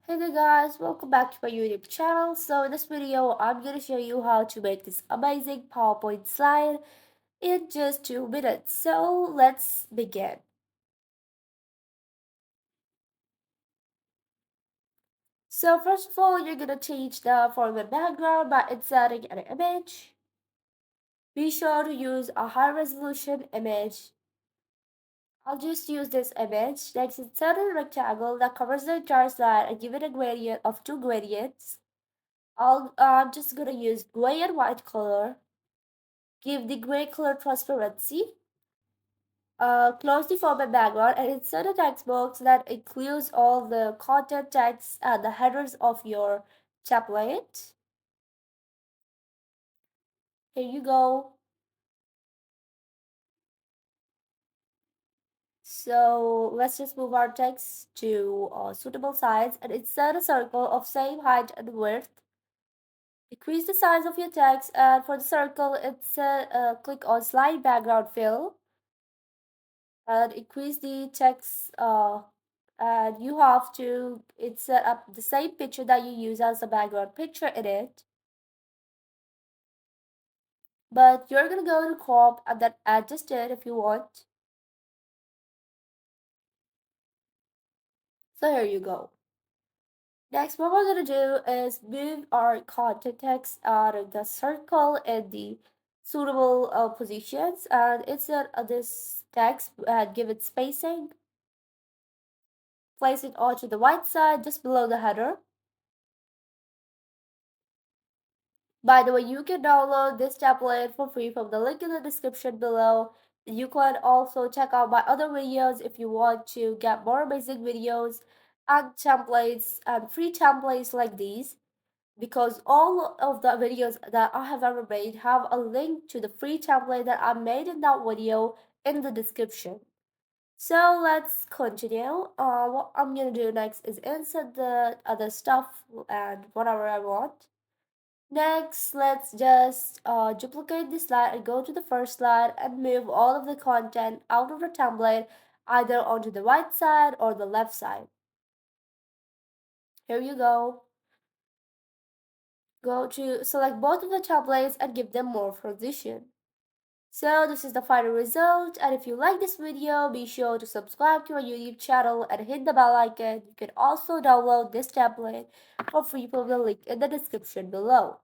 Hey there guys, welcome back to my YouTube channel. So in this video, I'm going to show you how to make this amazing PowerPoint slide in just 2 minutes. So let's begin. So first of all, you're going to change the format background by inserting an image. Be sure to use a high resolution image. I'll just use this image. Next, insert a rectangle that covers the entire slide and give it a gradient of 2 gradients. I'm just going to use gray and white color. Give the gray color transparency. Close the format background and insert a text box that includes all the content text and the headers of your template. Here you go. So let's just move our text to suitable size and insert a circle of same height and width. Decrease the size of your text and for the circle, click on slide background fill and increase the text and you have to set up the same picture that you use as the background picture in it, but you're gonna go to crop and then adjust it if you want. So here you go. Next, what we're gonna do is move our content text out of the circle in the suitable positions and insert this text and give it spacing. Place it onto the right side just below the header. By the way, you can download this template for free from the link in the description below. You can also check out my other videos if you want to get more amazing videos and templates and free templates like these, because all of the videos that I have ever made have a link to the free template that I made in that video in the description. So let's continue. What I'm gonna do next is insert the other stuff and whatever I want. Next, let's just duplicate this slide and go to the first slide and move all of the content out of the template either onto the right side or the left side. Here you go. Go to select both of the templates and give them more position. So this is the final result, and if you like this video, be sure to subscribe to our YouTube channel and hit the bell icon. You can also download this template for free from the link in the description below.